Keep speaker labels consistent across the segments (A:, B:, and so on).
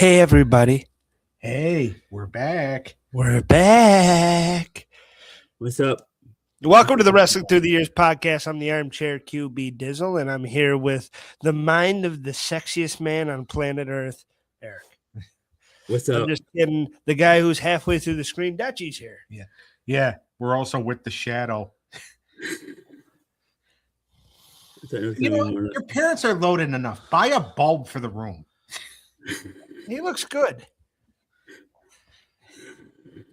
A: Hey, everybody.
B: Hey, we're back.
A: We're back.
C: What's up?
A: Welcome to the Wrestling Through the Years podcast. I'm the armchair QB Dizzle, and I'm here with the mind of the sexiest man on planet Earth, Eric.
C: What's
A: I'm
C: up?
A: just kidding. The guy who's halfway through the screen, Dutchie's here.
B: Yeah, we're also with the shadow. Your parents are loaded enough. Buy a bulb for the room.
A: He looks good.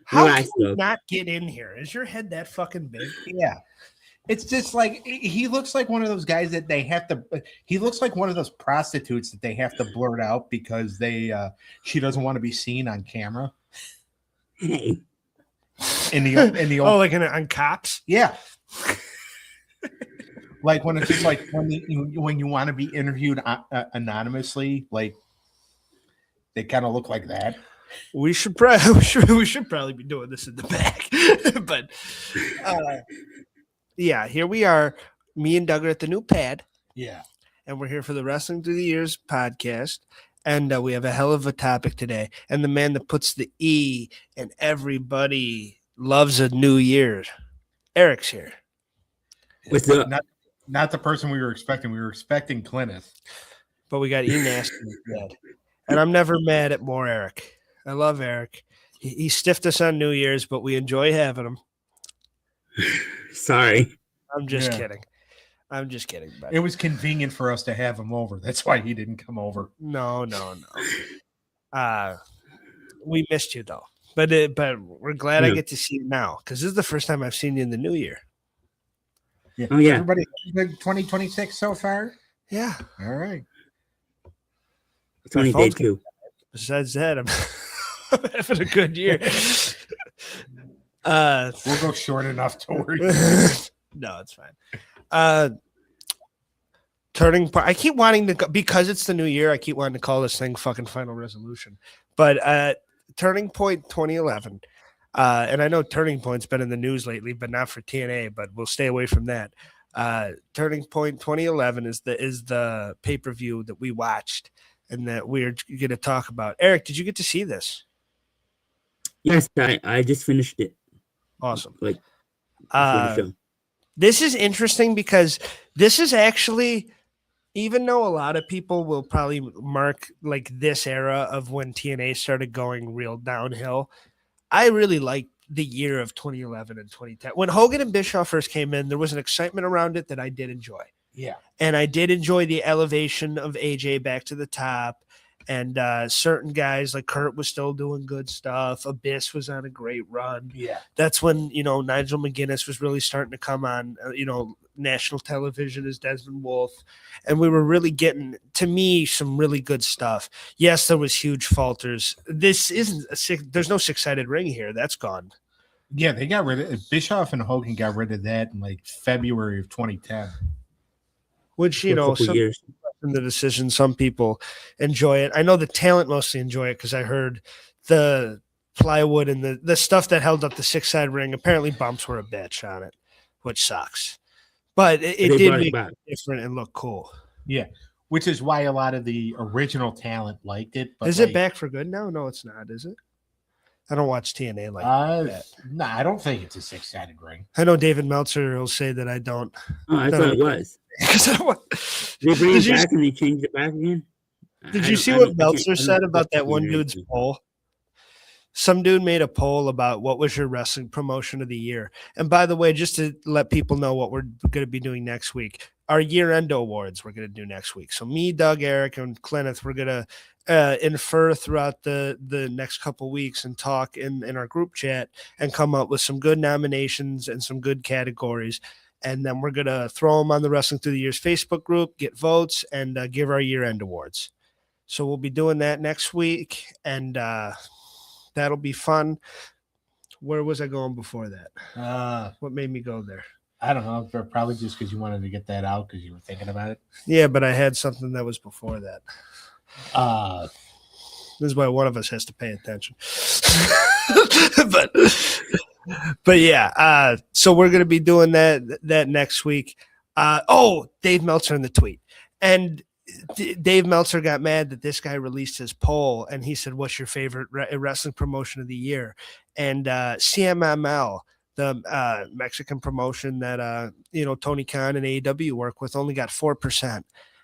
A: How can you not get in here? Is your head that fucking big?
B: Yeah. It's just like he looks like one of those guys that they have to. He looks like one of those prostitutes that they have to blurt out because she doesn't want to be seen on camera.
C: Hey.
B: In the old,
A: like on Cops?
B: Yeah. Like when it's just like when you want to be interviewed anonymously, like they kind of look like that.
A: We should probably be doing this in the back, but yeah, here we are. Me and Doug are at the new pad.
B: Yeah,
A: and we're here for the Wrestling Through the Years podcast, and we have a hell of a topic today. And the man that puts the E and everybody loves a new year, Eric's here.
C: What's up?
B: Not the person we were expecting. We were expecting Clintus,
A: but we got E Nasty instead. And I'm never mad at more Eric. I love Eric. He stiffed us on New Year's, but we enjoy having him.
C: Sorry.
A: I'm just kidding. Buddy.
B: It was convenient for us to have him over. That's why he didn't come over.
A: No. We missed you though, but we're glad I get to see you now because this is the first time I've seen you in the new year.
B: Yeah. Oh yeah. Everybody, 2026 so far.
A: Yeah.
B: All right.
C: 20 day two.
A: Besides that, I'm having a good year.
B: We'll go short enough to worry.
A: No, it's fine. Turning point. I keep wanting to because it's the new year. I keep wanting to call this thing fucking Final Resolution. But Turning Point 2011. And I know Turning Point's been in the news lately, but not for TNA. But we'll stay away from that. Turning Point 2011 is the pay-per-view that we watched and that we're going to talk about. Eric, did you get to see this?
C: Yes, I just finished it.
A: Awesome.
C: Like,
A: this is interesting because this is actually, even though a lot of people will probably mark like this era of when TNA started going real downhill, I really like the year of 2011 and 2010. When Hogan and Bischoff first came in, there was an excitement around it that I did enjoy.
B: Yeah.
A: And I did enjoy the elevation of AJ back to the top. And certain guys like Kurt was still doing good stuff. Abyss was on a great run.
B: Yeah.
A: That's when, Nigel McGuinness was really starting to come on, national television as Desmond Wolfe. And we were really getting, to me, some really good stuff. Yes, there was huge falters. This isn't there's no six-sided ring here. That's gone.
B: Yeah, they got rid of Bischoff and Hogan got rid of that in like February of 2010.
A: Which, some years. In the decision, some people enjoy it. I know the talent mostly enjoy it because I heard the plywood and the stuff that held up the six-side ring. Apparently bumps were a bitch on it, which sucks. But it did make it different and look cool.
B: Yeah, which is why a lot of the original talent liked it. But
A: is it back for good now? No, it's not, is it? I don't watch TNA like that.
B: No, I don't think it's a six-sided ring.
A: I know David Meltzer will say that I don't.
C: Oh, I thought it was. They bring it back and they changed it back again?
A: Did you see what Meltzer said about that one dude's poll? Some dude made a poll about what was your wrestling promotion of the year. And by the way, just to let people know what we're going to be doing next week, our year-end awards we're going to do next week. So me, Doug, Eric, and Clintus, we're going to infer throughout the next couple weeks and talk in our group chat and come up with some good nominations and some good categories. And then we're going to throw them on the Wrestling Through the Years Facebook group, get votes, and give our year-end awards. So we'll be doing that next week, and that'll be fun. Where was I going before that? What made me go there?
B: I don't know. Probably just because you wanted to get that out because you were thinking about it.
A: Yeah, but I had something that was before that. This is why one of us has to pay attention. But yeah, so we're going to be doing that next week. Dave Meltzer in the tweet. And Dave Meltzer got mad that this guy released his poll, and he said, "What's your favorite wrestling promotion of the year?" And CMML, the Mexican promotion that Tony Khan and AEW work with, only got 4%.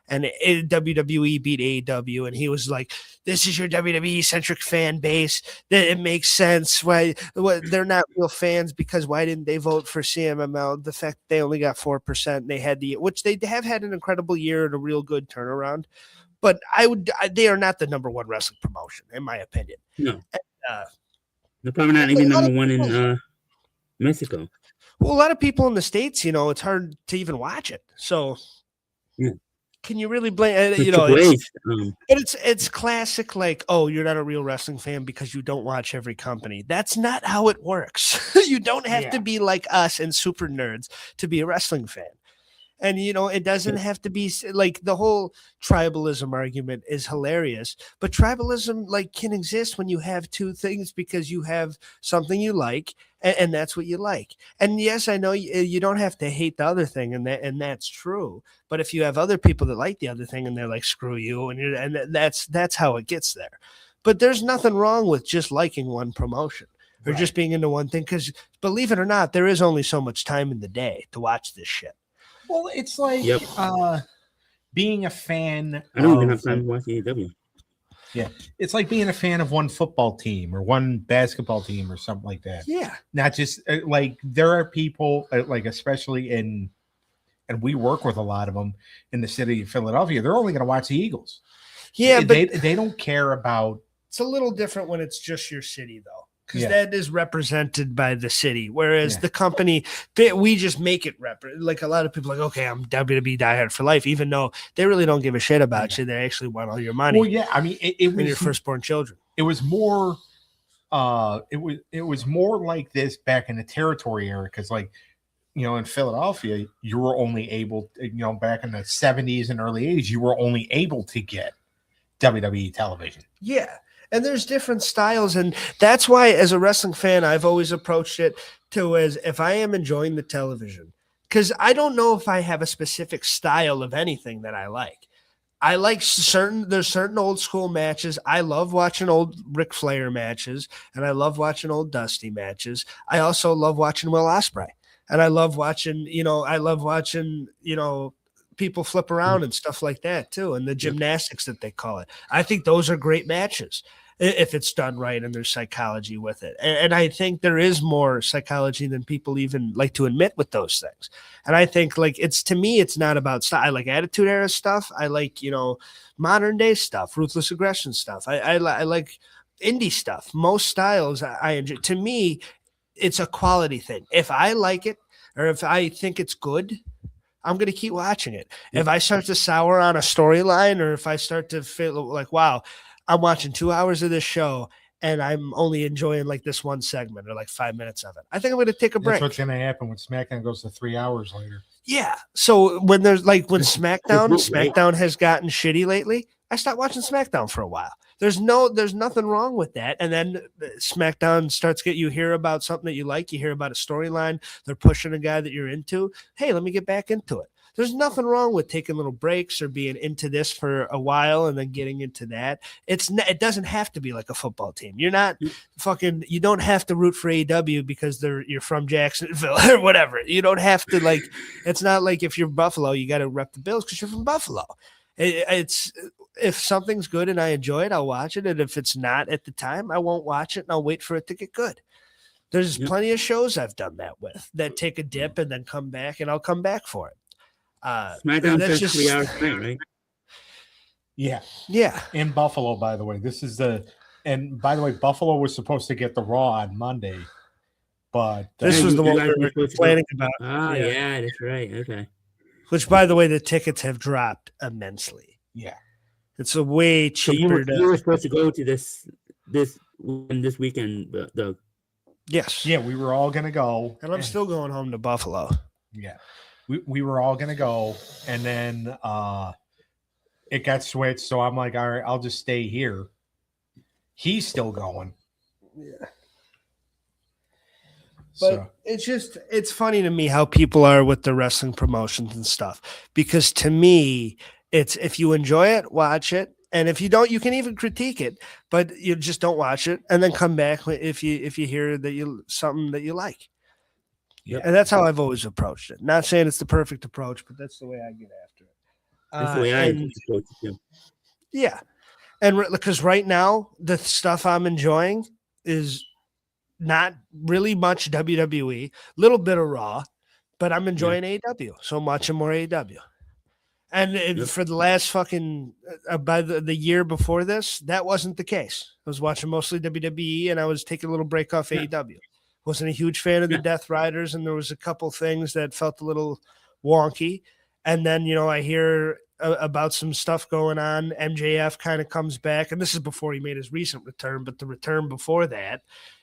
A: And WWE beat AEW, and he was like, "This is your WWE centric fan base. That it makes sense why they're not real fans because why didn't they vote for CMML? The fact they only got 4%, they had which they have had an incredible year and a real good turnaround, but they are not the number one wrestling promotion in my opinion.
C: No,
A: And,
C: they're probably not even number one in Mexico.
A: Well, a lot of people in the States, it's hard to even watch it. So.
C: Yeah.
A: Can you really blame
C: But
A: it's classic like, oh, you're not a real wrestling fan because you don't watch every company. That's not how it works. You don't have to be like us and super nerds to be a wrestling fan. And, it doesn't have to be like the whole tribalism argument is hilarious, but tribalism can exist when you have two things because you have something you like and that's what you like. And yes, I know you don't have to hate the other thing and that's true. But if you have other people that like the other thing and they're like, screw you. And that's how it gets there. But there's nothing wrong with just liking one promotion or just being into one thing. Because believe it or not, there is only so much time in the day to watch this shit.
B: Well, it's like being a fan.
C: I don't even have time to watch AEW.
B: Yeah, it's like being a fan of one football team or one basketball team or something like that.
A: Yeah,
B: not just like there are people like especially and we work with a lot of them in the city of Philadelphia. They're only going to watch the Eagles.
A: Yeah,
B: but they don't care about.
A: It's a little different when it's just your city though. Because that is represented by the city, whereas the company, we just make it like a lot of people are like, okay, I'm WWE diehard for life, even though they really don't give a shit about you. They actually want all your money.
B: Well, yeah, I mean, it was
A: your firstborn children.
B: It was more, it was more like this back in the territory era because, like, in Philadelphia, you were only able, back in the 70s and early 80s, you were only able to get WWE television.
A: Yeah. And there's different styles. And that's why, as a wrestling fan, I've always approached it as if I am enjoying the television, because I don't know if I have a specific style of anything that I like. I like there's certain old school matches. I love watching old Ric Flair matches, and I love watching old Dusty matches. I also love watching Will Ospreay, and I love watching, people flip around and stuff like that too, and the gymnastics that they call it. I think those are great matches if it's done right and there's psychology with it. And I think there is more psychology than people even like to admit with those things. And I think to me, it's not about style. I like Attitude Era stuff. I like, modern day stuff, ruthless aggression stuff. I like indie stuff. Most styles I enjoy. To me, it's a quality thing. If I like it or if I think it's good, I'm going to keep watching it. If I start to sour on a storyline or if I start to feel like, wow, I'm watching 2 hours of this show and I'm only enjoying like this one segment or like 5 minutes of it, I think I'm going to take a break.
B: That's what's going to happen when SmackDown goes to 3 hours later.
A: Yeah. So when there's when SmackDown has gotten shitty lately, I stopped watching SmackDown for a while. There's nothing wrong with that. And then SmackDown starts you hear about something that you like. You hear about a storyline. They're pushing a guy that you're into. Hey, let me get back into it. There's nothing wrong with taking little breaks or being into this for a while and then getting into that. It doesn't have to be like a football team. You're not you don't have to root for AEW because you're from Jacksonville or whatever. You don't have to it's not like if you're Buffalo, you got to rep the Bills because you're from Buffalo. It's if something's good and I enjoy it, I'll watch it. And if it's not at the time, I won't watch it and I'll wait for it to get good. There's plenty of shows I've done that with that take a dip and then come back and I'll come back for it.
C: SmackDown that's just 3 hours straight, right?
B: Yeah. In Buffalo, by the way. And by the way, Buffalo was supposed to get the Raw on Monday, but
A: this was the one we were complaining about.
C: Oh, yeah, that's right. Okay.
A: Which, by the way, the tickets have dropped immensely.
B: Yeah.
A: It's a way cheaper.
C: So you were supposed to go to this weekend, Doug.
A: Yes.
B: Yeah, we were all going to go.
A: And I'm still going home to Buffalo.
B: Yeah. We were all going to go. And then it got switched. So I'm like, all right, I'll just stay here. He's still going.
A: Yeah. But it's funny to me how people are with the wrestling promotions and stuff. Because to me, It's if you enjoy it, watch it. And if you don't, you can even critique it, but you just don't watch it and then come back if you hear that you something that you like.
B: Yeah.
A: And that's how I've always approached it. Not saying it's the perfect approach, but that's the way I get after it.
C: That's the way I approach it too.
A: Yeah. And because right now, the stuff I'm enjoying is not really much WWE, little bit of Raw, but I'm enjoying AEW. So I'm watching more AEW. And for the last fucking, by the year before this, that wasn't the case. I was watching mostly WWE and I was taking a little break off AEW. Wasn't a huge fan of the Death Riders, and there was a couple things that felt a little wonky. And then, I hear about some stuff going on. MJF kind of comes back, and this is before he made his recent return, but the return before that,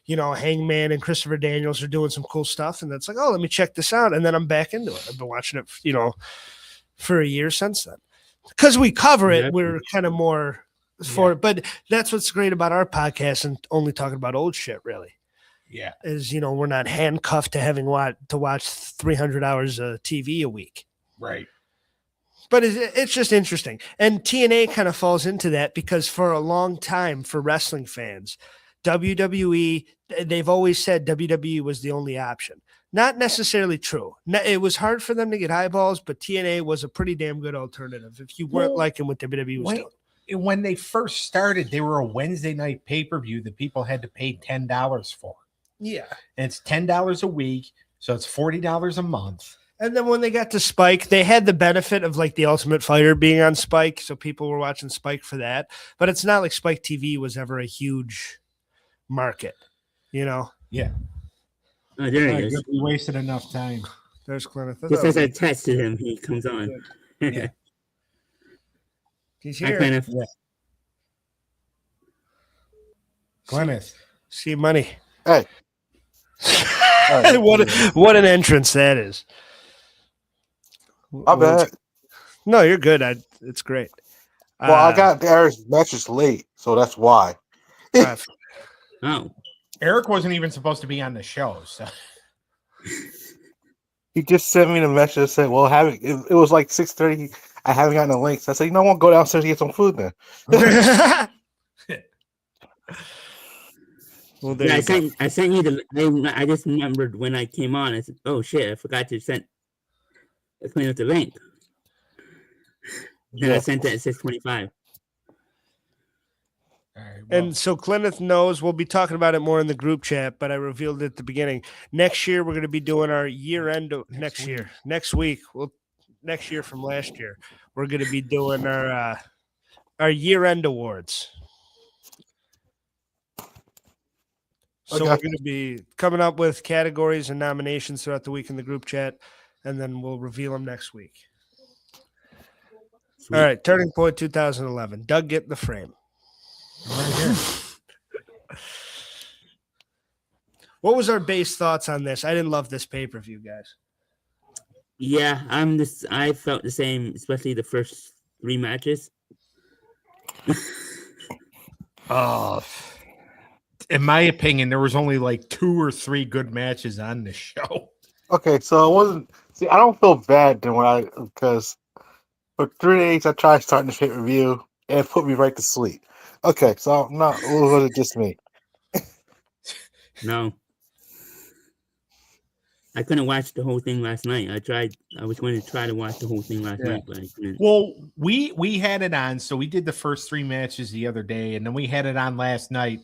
A: Hangman and Christopher Daniels are doing some cool stuff, and that's like, oh, let me check this out. And then I'm back into it. I've been watching it, for a year since then. Because we cover it, we're kind of more for it. But that's what's great about our podcast and only talking about old shit, really.
B: Yeah.
A: Is, we're not handcuffed to having to watch 300 hours of TV a week.
B: Right.
A: But it's just interesting. And TNA kind of falls into that because for a long time, for wrestling fans, WWE, they've always said WWE was the only option. Not necessarily true. It was hard for them to get eyeballs, but TNA was a pretty damn good alternative if you weren't liking what WWE was doing.
B: When they first started, they were a Wednesday night pay-per-view that people had to pay $10 for.
A: Yeah.
B: And it's $10 a week, so it's $40 a month.
A: And then when they got to Spike, they had the benefit of like the Ultimate Fighter being on Spike, so people were watching Spike for that. But it's not like Spike TV was ever a huge market,
B: Yeah.
C: Oh, there he is.
B: We wasted enough time.
A: There's Clint.
C: Just as I texted him, he comes on.
B: Yeah.
A: He's
C: Hi,
A: here.
C: Kenneth.
B: Yeah. Glennis.
A: See money.
D: Hey.
A: What an entrance that is.
D: My bad.
A: No, you're good. It's great.
D: Well, I got Eric's message late, so that's why.
C: Oh.
B: Eric wasn't even supposed to be on the show, so
D: He just sent me the message and said, well, it was like 6:30. I haven't gotten the link. So I said, I want to go downstairs and get some food then.
A: Well,
C: Yeah, I sent you I just remembered when I came on. I said, "Oh shit, I forgot to send the link." Then I sent it at 6:25.
B: all right,
A: And so Clinton knows we'll be talking about it more in the group chat, but I revealed it at the beginning. Next year, we're going to be doing our year end next week. Next year from last year, we're going to be doing our year end awards. So we're going to be coming up with categories and nominations throughout the week in the group chat, and then we'll reveal them next week.
C: Sweet.
A: All right, Turning Point 2011. Doug, get in the frame.
B: right here.
A: What was our base thoughts on this? I didn't love this pay-per-view, guys.
C: Yeah, I felt the same, especially the first 3 matches.
B: In my opinion, there was only like 2 or 3 good matches on this show.
D: Okay, so it wasn't. See, I don't feel bad then because for 3 days I tried starting this pay-per-view and it put me right to sleep. Okay, so was it just me?
C: No. I couldn't watch the whole thing last night. I was going to try to watch the whole thing last night, but I couldn't.
B: Well, we had it on, so we did the first 3 matches the other day, and then we had it on last night.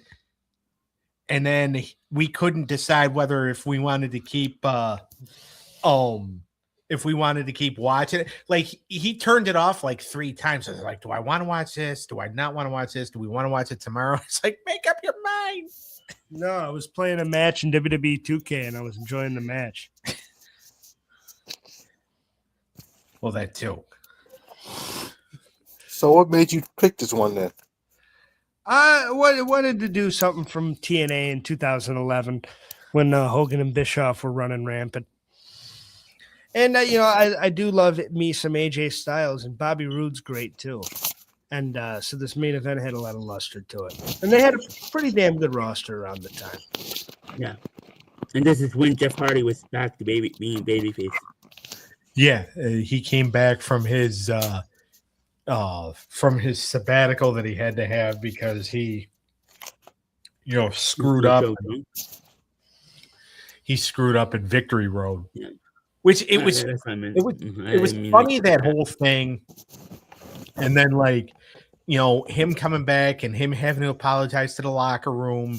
B: And then we couldn't decide whether if we wanted to keep watching it. Like he turned it off like 3 times. I was like, do I want to watch this? Do I not want to watch this? Do we want to watch it tomorrow? It's like, make up your mind.
A: No, I was playing a match in WWE 2K, and I was enjoying the match.
B: Well, that too.
D: So what made you pick this one then?
A: I wanted to do something from TNA in 2011 when Hogan and Bischoff were running rampant. And, I do love me some AJ Styles, and Bobby Roode's great too. And so this main event had a lot of luster to it. And they had a pretty damn good roster around the time.
C: Yeah. And this is when Jeff Hardy was back to being babyface.
B: Yeah, he came back from his from his sabbatical that he had to have because he, screwed
C: So
B: up.
C: choked, huh?
B: He screwed up in Victory Road,
C: Yeah.
B: which it was
C: That's what I meant.
B: it was
C: Mhm. I
B: it was
C: didn't mean
B: funny
C: like
B: that whole thing, and then him coming back and him having to apologize to the locker room.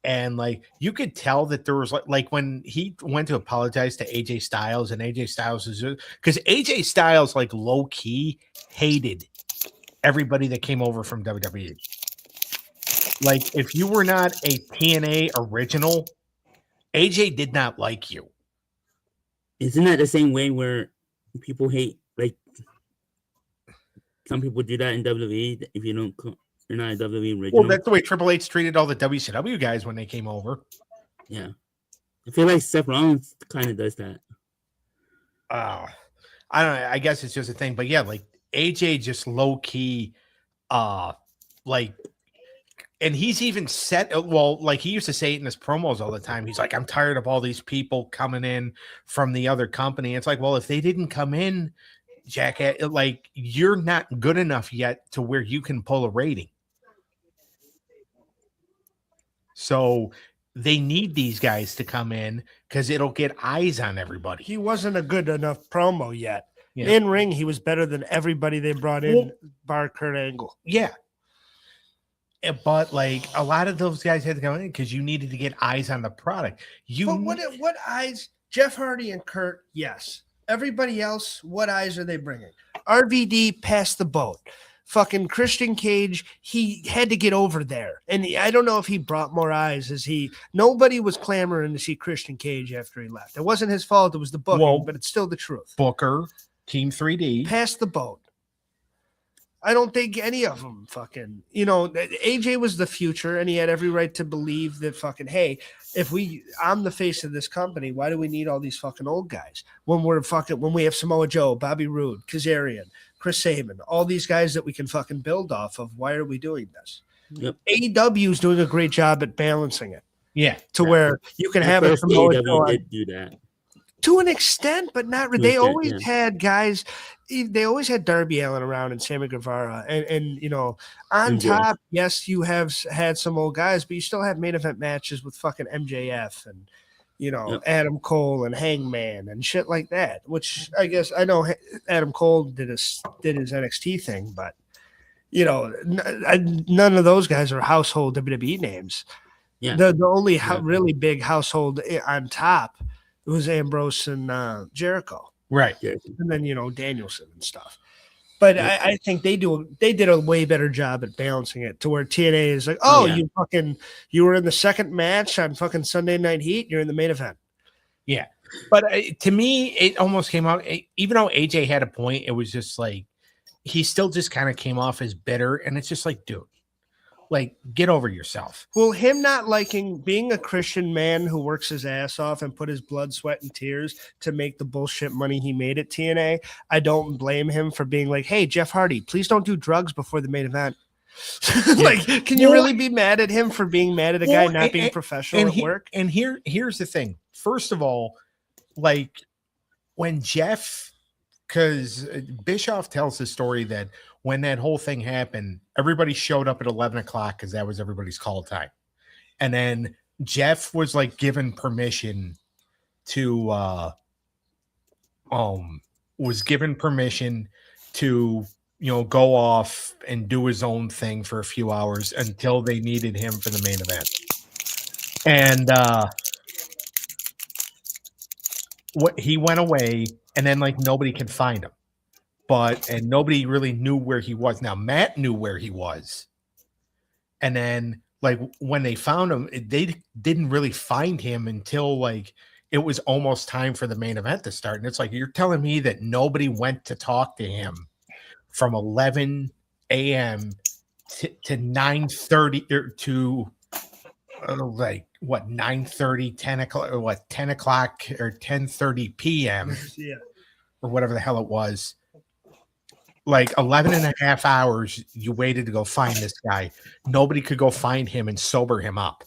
B: And you could tell that there was like when he went to apologize to AJ Styles, and AJ Styles is because AJ Styles low key hated everybody that came over from WWE. Like if you were not a TNA original, AJ did not like you.
C: Isn't that the same way where people hate, like, some people do that in WWE if you don't, you're not a WWE original?
B: Well, that's the way Triple H treated all the WCW guys when they came over.
C: Yeah. I feel like Seth Rollins kind of does that.
B: I don't know. I guess it's just a thing, but yeah, AJ just low key, and he's even said, he used to say it in his promos all the time. He's like, I'm tired of all these people coming in from the other company. It's like, well, if they didn't come in, Jack, you're not good enough yet to where you can pull a rating. So they need these guys to come in because it'll get eyes on everybody.
A: He wasn't a good enough promo yet.
B: Yeah.
A: In ring, he was better than everybody they brought in, bar Kurt Angle.
B: Yeah. But a lot of those guys had to go in because you needed to get eyes on the product.
A: But what eyes? Jeff Hardy and Kurt, yes. Everybody else, what eyes are they bringing? RVD passed the boat. Fucking Christian Cage, he had to get over there. And I don't know if he brought more eyes nobody was clamoring to see Christian Cage after he left. It wasn't his fault. It was the booking, but it's still the truth.
B: Booker, Team 3D.
A: Passed the boat. I don't think any of them AJ was the future, and he had every right to believe that hey, I'm the face of this company, why do we need all these fucking old guys when we have Samoa Joe, Bobby Roode, Kazarian, Chris Sabin, all these guys that we can fucking build off of? Why are we doing this?
C: Yep.
A: AEW is doing a great job at balancing it.
B: Yeah.
A: To where you can have a Samoa Joe
C: did do that.
A: To an extent, but not really. They always had guys. They always had Darby Allin around and Sammy Guevara, and on top, yes, you have had some old guys, but you still have main event matches with fucking MJF and Adam Cole and Hangman and shit like that. Which I guess I know Adam Cole did his NXT thing, but none of those guys are household WWE names.
C: Yeah,
A: the only really big household on top. It was Ambrose and Jericho.
B: Right.
A: And then, Danielson and stuff. But I think they did a way better job at balancing it to where TNA is like, you were in the second match on fucking Sunday Night Heat. You're in the main event.
B: Yeah. But to me, it almost came out, even though AJ had a point, it was just he still just kind of came off as bitter. And it's just dude, get over yourself.
A: Well, him not liking being a Christian man who works his ass off and put his blood, sweat, and tears to make the bullshit money he made at TNA. I don't blame him for being like, hey, Jeff Hardy, please don't do drugs before the main event. Can you really be mad at him for being mad at a guy not being professional at work?
B: And here's the thing. First of all, when Jeff, because Bischoff tells the story that when that whole thing happened, everybody showed up at 11 o'clock because that was everybody's call time. And then Jeff was given permission to go off and do his own thing for a few hours until they needed him for the main event. And he went away, and then nobody could find him. And nobody really knew where he was. Now Matt knew where he was. And then when they found him, they didn't really find him until it was almost time for the main event to start. And it's you're telling me that nobody went to talk to him from 11 a.m. to 9:30 or to 9:30, 10 o'clock, or 10 o'clock or 10:30 p.m.
A: Yeah.
B: Or whatever the hell it was. 11 and a half hours you waited to go find this guy. Nobody could go find him and sober him up.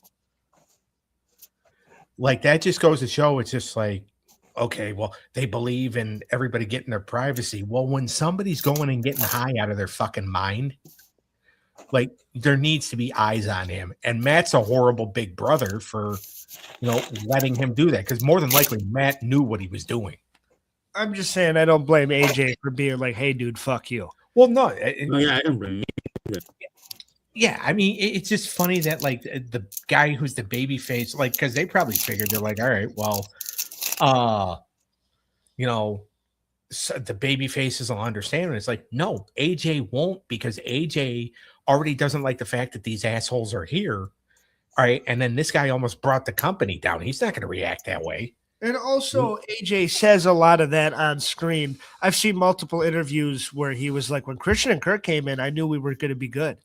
B: That just goes to show it's just okay, well, they believe in everybody getting their privacy. Well, when somebody's going and getting high out of their fucking mind, like there needs to be eyes on him. And Matt's a horrible big brother for, letting him do that, because more than likely Matt knew what he was doing.
A: I'm just saying I don't blame AJ for being like, hey, dude, fuck you.
B: Well, no.
C: I don't blame you.
B: Yeah, I mean, it's just funny that like the guy who's the baby face, like, because they probably figured they're like, all right, well, so the baby faces will understand. And it's like, no, AJ won't, because AJ already doesn't like the fact that these assholes are here. All right. And then this guy almost brought the company down. He's not going to react that way.
A: And also, AJ says a lot of that on screen. I've seen multiple interviews where he was like, when Christian and Kurt came in, I knew we were going to be good.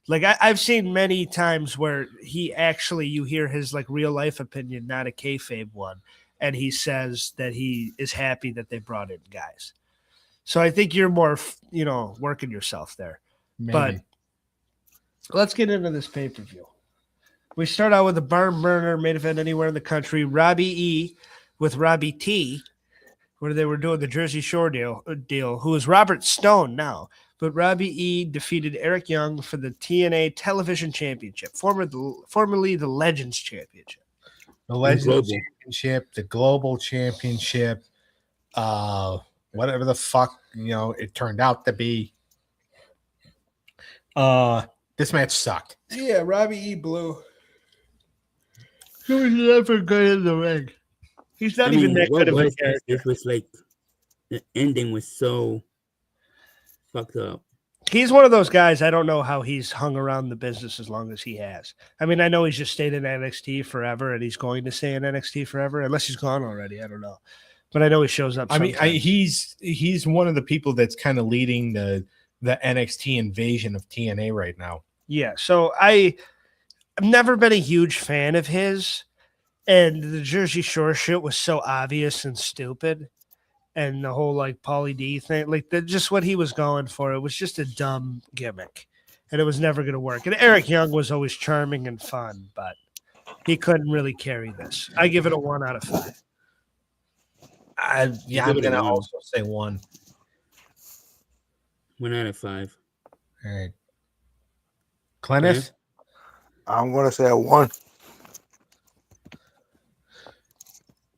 A: Like, I've seen many times where he actually, you hear his like real life opinion, not a kayfabe one. And he says that he is happy that they brought in guys. So I think you're more, working yourself there.
B: Maybe.
A: But let's get into this pay-per-view. We start out with a barn burner main event anywhere in the country. Robbie E with Robbie T, where they were doing the Jersey Shore deal, who is Robert Stone now. But Robbie E defeated Eric Young for the TNA Television Championship, formerly the Legends Championship.
B: The Legends Championship, the Global Championship, whatever the fuck, it turned out to be. This match sucked.
A: Yeah, Robbie E blew. He was never good in the ring. He's not even that good of a character.
C: It was like the ending was so fucked up.
A: He's one of those guys, I don't know how he's hung around the business as long as he has. I mean, I know he's just stayed in NXT forever, and he's going to stay in NXT forever, unless he's gone already. I don't know. But I know he shows up sometimes.
B: I mean, he's one of the people that's kind of leading the NXT invasion of TNA right now.
A: Yeah, so I've never been a huge fan of his, and the Jersey Shore shit was so obvious and stupid. And the whole like Paulie D thing, like just what he was going for, it was just a dumb gimmick, and it was never going to work. And Eric Young was always charming and fun, but he couldn't really carry this. I give it a 1 out of 5.
B: I'm going to also say 1.
C: 1 out of 5.
B: All right, Clenneth.
D: I'm going to say a 1.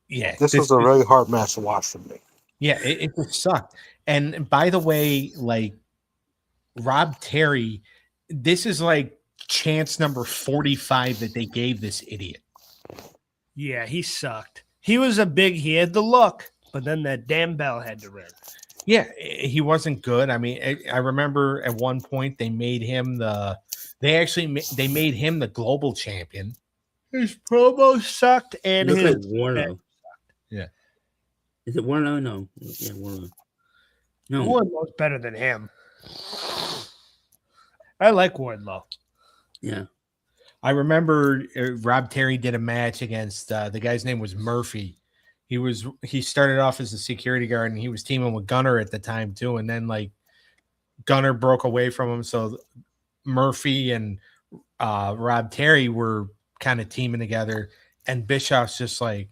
B: Yeah,
D: this was a very hard match to watch for me.
B: Yeah, it just sucked. And by the way, like Rob Terry, this is like chance number 45 that they gave this idiot.
A: Yeah, he sucked. He had the look, but then that damn bell had to ring.
B: Yeah, he wasn't good. I mean, I remember at one point they made him they made him the global champion.
A: His promo sucked, and his
C: like Warlow.
B: Yeah.
C: Is it Warlow? No. Yeah, Warlow. No.
A: Wardlow's better than him. I like Wardlow.
C: Yeah.
B: I remember Rob Terry did a match against the guy's name was Murphy. He started off as a security guard, and he was teaming with Gunner at the time too. And then like Gunner broke away from him, so Murphy and Rob Terry were kind of teaming together. And Bischoff's just like,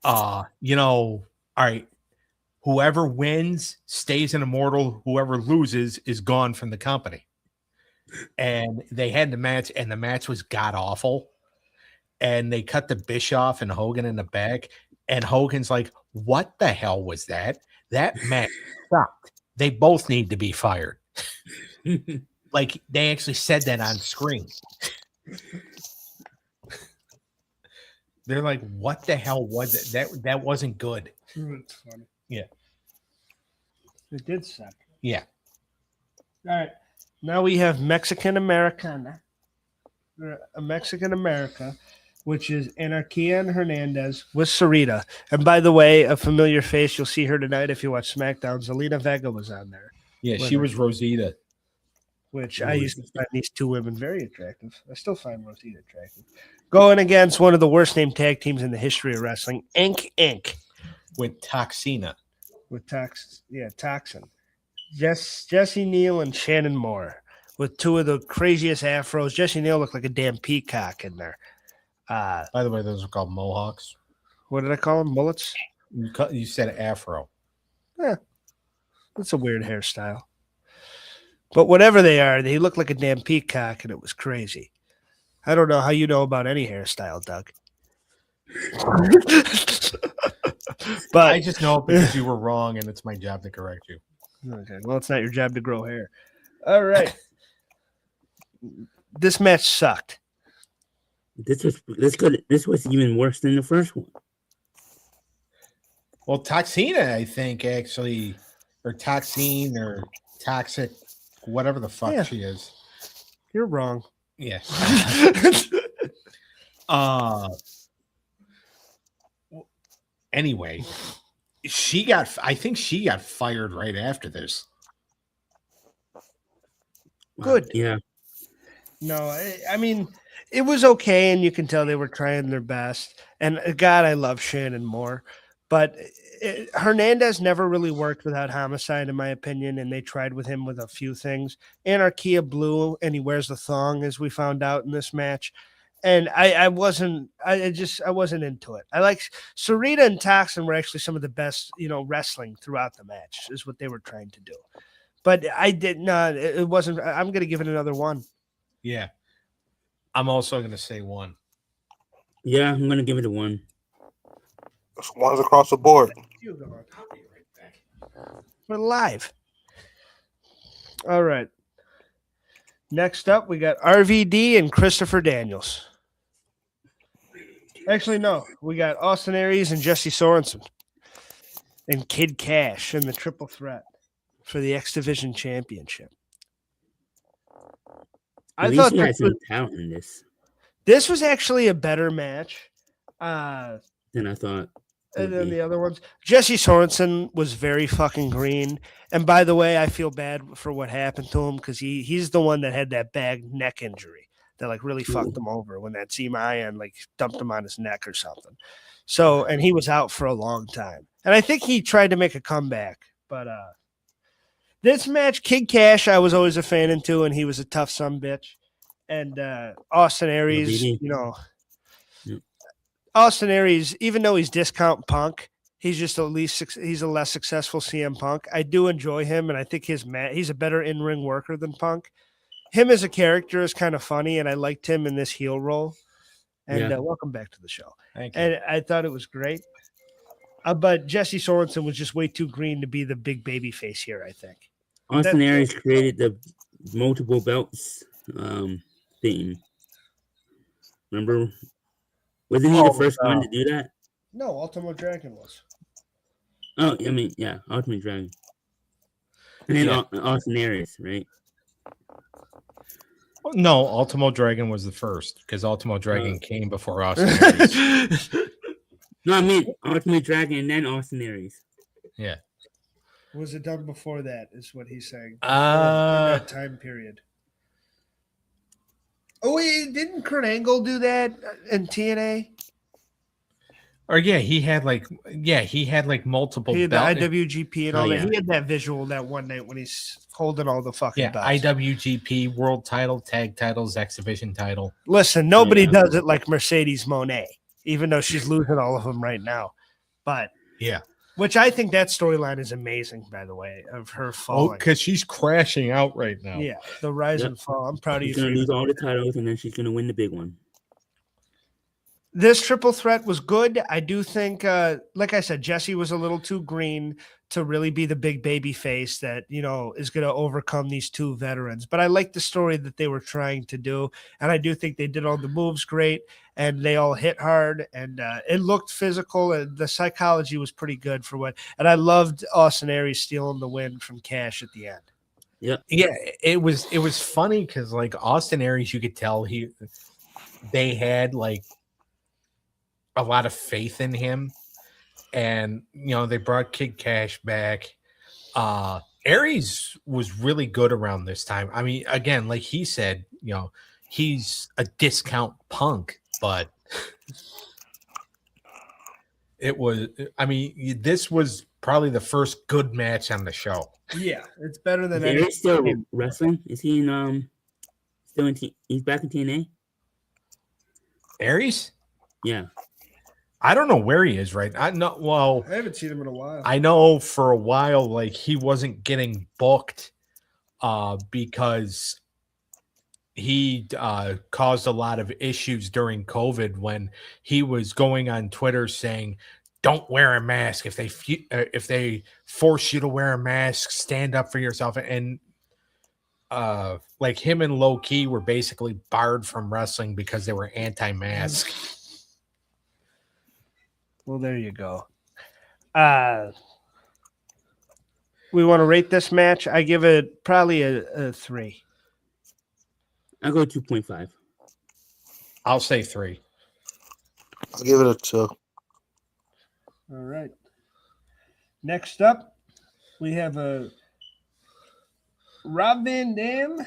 B: all right, whoever wins stays an immortal. Whoever loses is gone from the company. And they had the match, and the match was god awful. And they cut the Bischoff and Hogan in the back, and Hogan's like, "What the hell was that? That match sucked. They both need to be fired." Like they actually said that on screen. They're like, "What the hell was it? That wasn't good."
A: It's funny.
B: Yeah,
A: it did suck.
B: Yeah.
A: All right, now we have Mexican Americana, a Mexican America, which is Anarquia and Hernandez with Sarita. And by the way, a familiar face. You'll see her tonight if you watch SmackDown. Zelina Vega was on there.
B: Yeah, she was Rosita.
A: Which I used to find these two women very attractive. I still find Rosita attractive. Going against one of the worst named tag teams in the history of wrestling, Inc.
B: With Toxina.
A: With Toxin. Jesse Neal and Shannon Moore with two of the craziest afros. Jesse Neal looked like a damn peacock in there.
B: By the way, those are called Mohawks.
A: What did I call them? Mullets?
B: You said afro.
A: That's a weird hairstyle. But whatever they are, they look like a damn peacock, and it was crazy. I don't know how you know about any hairstyle, Doug. But
B: I just know it because you were wrong, and it's my job to correct you.
A: okay, well, it's not your job to grow hair. All right. This match sucked.
C: This was even worse than the first one.
B: Well, Toxina, I think, actually, or Toxine or Toxic, whatever the fuck
A: Yeah.
B: she is.
A: You're wrong.
B: Yeah. Anyway, I think she got fired right after this.
A: Good.
C: Yeah.
A: No, I mean, it was okay, and you can tell they were trying their best. And God, I love Shannon Moore, but Hernandez never really worked without Homicide, in my opinion, and they tried with him with a few things. Anarchia Blue, and he wears the thong, as we found out in this match. And I wasn't into it. I like Sarita and Toxin were actually some of the best, wrestling throughout the match, is what they were trying to do. But I did not. It wasn't. I'm going to give it another 1.
B: Yeah. I'm also going to say 1.
C: Yeah, I'm gonna give it a 1.
D: One's across the board.
B: I'll be right back.
A: We're live. All right. Next up, we got RVD and Christopher Daniels. Actually, no. We got Austin Aries and Jesse Sorensen. And Kid Cash in the triple threat for the X Division Championship.
C: At least he had some talent in this.
A: This was actually a better match
C: than I thought.
A: And then the other ones. Jesse Sorensen was very fucking green. And by the way, I feel bad for what happened to him because he's the one that had that bad neck injury that like really fucked him over when that Zema Ion like dumped him on his neck or something. So, and he was out for a long time. And I think he tried to make a comeback. But this match, Kid Cash, I was always a fan into, and he was a tough sumbitch. And Austin Aries, Austin Aries, even though he's discount Punk, he's just he's a less successful CM Punk. I do enjoy him, and I think he's a better in-ring worker than Punk. Him as a character is kind of funny, and I liked him in this heel role. And welcome back to the show.
B: Thank you.
A: And I thought it was great. But Jesse Sorensen was just way too green to be the big baby face here, I think.
C: Austin Aries created the multiple belts theme. Remember? Wasn't he the first one to do that?
A: No, Ultimo Dragon was.
C: Oh, I mean, yeah, Ultimate Dragon. And then Austin Aries, right?
B: No, Ultimo Dragon was the first because Ultimo Dragon came before Austin Aries.
C: No, I mean Ultimate Dragon and then Austin Aries.
B: Yeah.
A: Was it done before that? Is what he's saying. In that time period. Oh, wait, didn't Kurt Angle do that in TNA?
B: Or he had like multiple.
A: He had the IWGP and all that. He had that visual that one night when he's holding all the fucking belts.
B: IWGP World Title, Tag Titles, X Division Title.
A: Listen, nobody does it like Mercedes Moné, even though she's losing all of them right now. But which I think that storyline is amazing, by the way, of her falling.
B: Oh, because she's crashing out right now.
A: Yeah, the rise and fall. I'm proud of you.
C: She's gonna lose all the titles, and then she's gonna win the big one.
A: This triple threat was good. I do think, like I said, Jesse was a little too green to really be the big baby face that, is going to overcome these two veterans. But I like the story that they were trying to do. And I do think they did all the moves great and they all hit hard and it looked physical. And the psychology was pretty good and I loved Austin Aries stealing the win from Cash at the end.
C: Yeah.
B: Yeah. It was funny because like Austin Aries, you could tell they had like a lot of faith in him, and they brought Kid Cash back. Aries was really good around this time. I mean, again, like he said, he's a discount Punk, but this was probably the first good match on the show.
A: Yeah, it's better than
C: any. Aries still wrestling? Is he in he's back in TNA?
B: Aries?
C: Yeah.
B: I don't know where he is right now.
A: I haven't seen him in a while.
B: I know for a while, like he wasn't getting booked because he caused a lot of issues during COVID when he was going on Twitter saying, "Don't wear a mask. If they force you to wear a mask, stand up for yourself." And like him and Low Key were basically barred from wrestling because they were anti-mask.
A: Well, there you go. We want to rate this match. I give it probably a 3.
C: I'll go 2.5.
B: I'll say 3.
D: I'll give it a 2.
A: All right. Next up, we have a Rob Van Dam,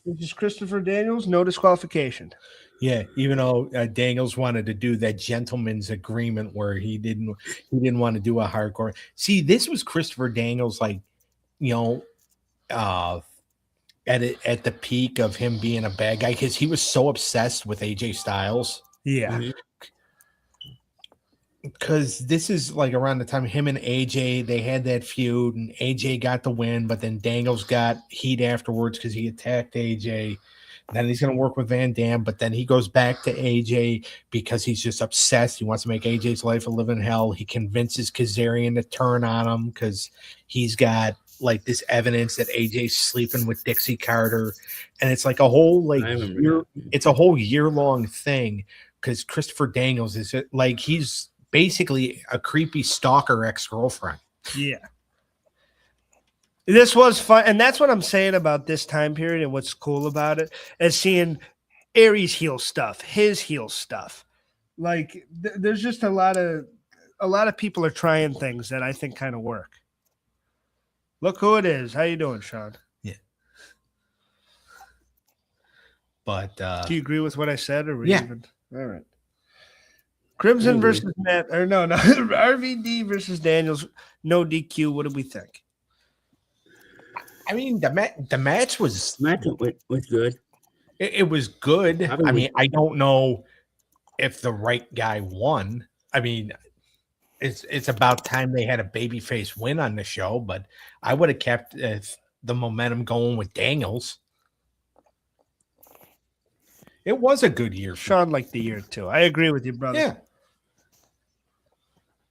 A: which is Christopher Daniels, no disqualification.
B: Yeah, even though Daniels wanted to do that gentleman's agreement where he didn't want to do a hardcore. See, this was Christopher Daniels, like, you know, at the peak of him being a bad guy because he was so obsessed with AJ Styles.
A: Yeah.
C: Mhm.
B: Because this is like around the time him and AJ, they had that feud and AJ got the win, but then Daniels got heat afterwards because he attacked AJ. Then he's going to work with Van Dam, but then he goes back to AJ because he's just obsessed. He wants to make AJ's life a living hell. He convinces Kazarian to turn on him because he's got like this evidence that AJ's sleeping with Dixie Carter. And it's like a whole like it's a whole year-long thing because Christopher Daniels is like he's basically a creepy stalker ex-girlfriend.
A: Yeah. This was fun, and that's what I'm saying about this time period and what's cool about it is seeing Aries heel stuff, his heel stuff. Like there's just a lot of people are trying things that I think kind of work. Look who it is. How you doing, Sean?
B: Yeah. But
A: do you agree with what I said, or
B: yeah.
A: even all right? Crimson versus Matt, or no, RVD versus Daniels, no DQ. What do we think?
B: I mean, the match was
C: good.
B: It was good. I mean, I don't know if the right guy won. I mean, it's about time they had a babyface win on the show, but I would have kept the momentum going with Daniels. It was a good year.
A: Sean liked the year too. I agree with you, brother.
B: Yeah.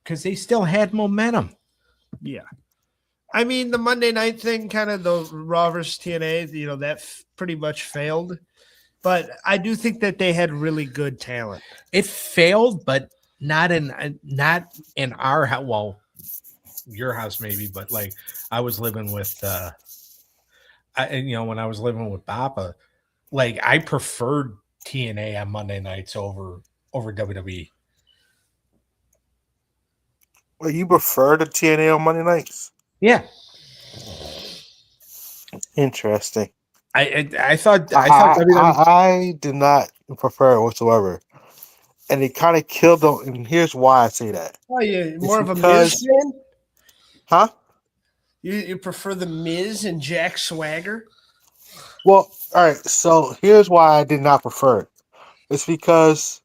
B: Because they still had momentum.
A: Yeah. I mean, the Monday night thing, kind of the Raw versus TNA, you know, that pretty much failed. But I do think that they had really good talent.
B: It failed, but not in our house. Well, your house maybe, but like I was living with, when I was living with Papa, like I preferred TNA on Monday nights over WWE.
D: Well, you prefer the TNA on Monday nights?
B: Yeah.
D: Interesting.
B: I thought
D: I did not prefer it whatsoever. And it kind of killed them. And here's why I say that.
A: Oh, yeah. More of a Miz fan?
D: Huh?
A: You prefer the Miz and Jack Swagger?
D: Well, all right. So here's why I did not prefer it. It's because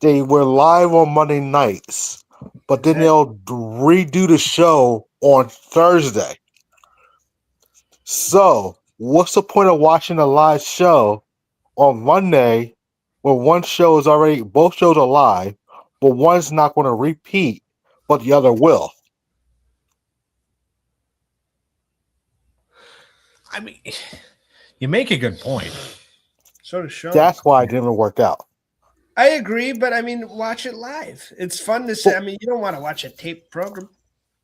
D: they were live on Monday nights, but then they'll redo the show on Thursday. So what's the point of watching a live show on Monday when both shows are live, but one's not going to repeat, but the other will?
B: I mean, you make a good point.
A: So does Sean.
D: That's why it didn't work out.
A: I agree, but I mean, watch it live. It's fun to say. I mean, you don't want to watch a taped program.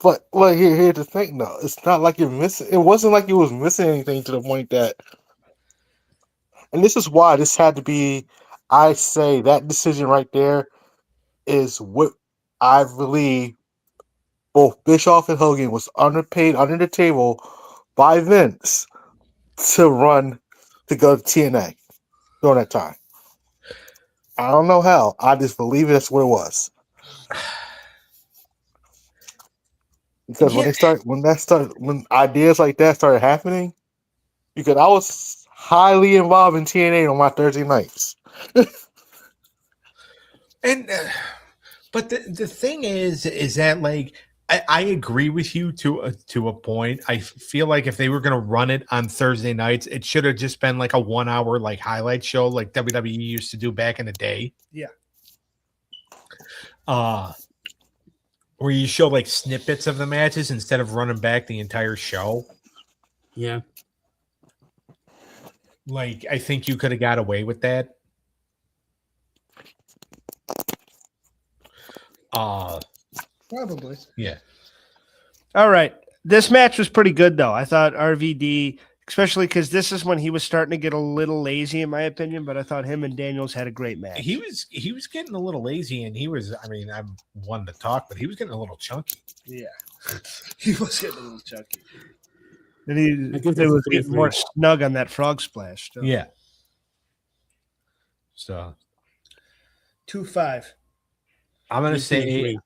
D: But here's the thing, though. It's not like you're missing. It wasn't like you was missing anything to the point that. And this is why this had to be. I say that decision right there is what I believe. Both Bischoff and Hogan was underpaid under the table by Vince to go to TNA during that time. I don't know how. I just believe that's what it was. Because when ideas like that started happening, because I was highly involved in TNA on my Thursday nights.
B: And But the thing is that like I agree with you to a point. I feel like if they were going to run it on Thursday nights, it should have just been like a 1 hour like highlight show like WWE used to do back in the day.
A: Yeah.
B: Where you show like snippets of the matches instead of running back the entire show.
C: Yeah.
B: Like I think you could have got away with that.
A: Probably.
B: Yeah.
A: All right. This match was pretty good, though. I thought RVD, especially because this is when he was starting to get a little lazy, in my opinion, but I thought him and Daniels had a great match.
B: He was getting a little lazy, and he was, I mean, I'm one to talk, but he was getting a little chunky.
A: Yeah. He was getting a little chunky. And he
C: guess
A: was
C: that's
A: getting more snug on that frog splash. Too.
B: Yeah. So
A: 2-5.
B: I'm gonna say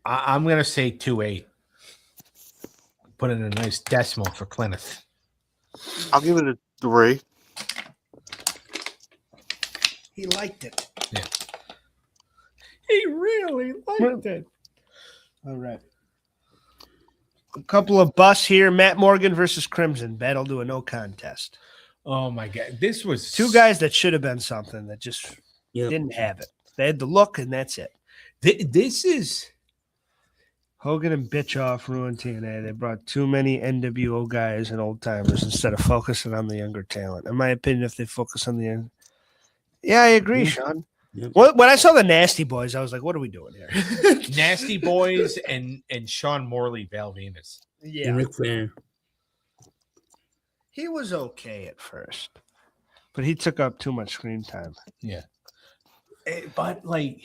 B: I'm gonna say 2-8. Put in a nice decimal for Plymouth.
D: I'll give it a 3.
A: He liked it.
B: Yeah. He really liked it.
A: All right. A couple of busts here. Matt Morgan versus Crimson. Battle to a no contest.
B: Oh my god. This was
A: Two guys that should have been something that just didn't have it. They had the look, and that's it.
B: This is
A: Hogan and Bitchoff ruined TNA. They brought too many NWO guys and old timers instead of focusing on the younger talent. In my opinion, if they focus on the young, yeah, I agree, Sean.
C: Yep.
A: When I saw the Nasty Boys, I was like, "What are we doing here?"
B: Nasty Boys and Sean Morley, Val Venus.
A: Yeah,
C: And Ric Flair.
A: he was okay at first, but he took up too much screen time.
B: Yeah. But like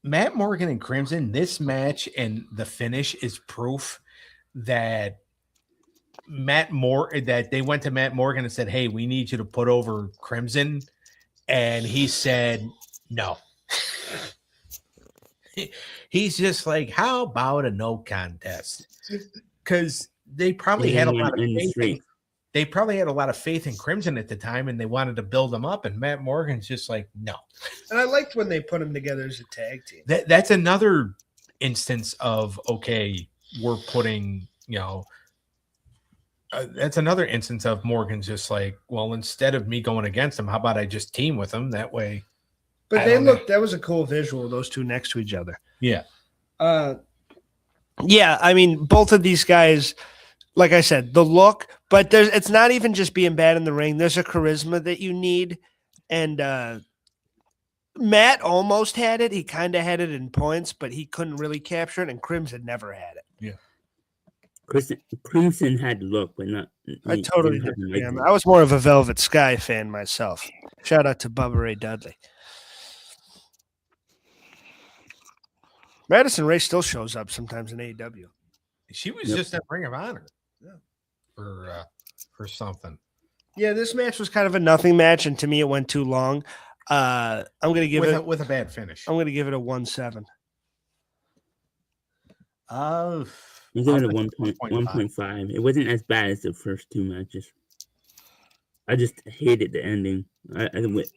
B: Matt Morgan and Crimson, this match and the finish is proof that that they went to Matt Morgan and said, "Hey, we need you to put over Crimson," and he said no. He's just like, "How about a no contest?" Because they probably had a lot of faith. They probably had a lot of faith in Crimson at the time, and they wanted to build them up. And Matt Morgan's just like, no.
A: And I liked when they put them together as a tag team.
B: That's another instance of, okay, we're putting, that's another instance of Morgan's just like, well, instead of me going against him, how about I just team with him? That way.
A: But that was a cool visual, those two next to each other.
B: Yeah.
A: Yeah, I mean, both of these guys, like I said, the look, but it's not even just being bad in the ring. There's a charisma that you need. And Matt almost had it. He kind of had it in points, but he couldn't really capture it, and Crimson never had it.
B: Yeah.
C: Crimson had look, but not.
A: I totally disagree. I was more of a Velvet Sky fan myself. Shout out to Bubba Ray Dudley. Madison Ray still shows up sometimes in AEW.
B: She was just at Ring of Honor. Yeah. For something.
A: Yeah, this match was kind of a nothing match, and to me, it went too long. I'm going to give it
B: with a bad finish.
A: I'm going to give it a 1.7.
C: I'm giving it a 1.5. It wasn't as bad as the first two matches. I just hated the ending. I went.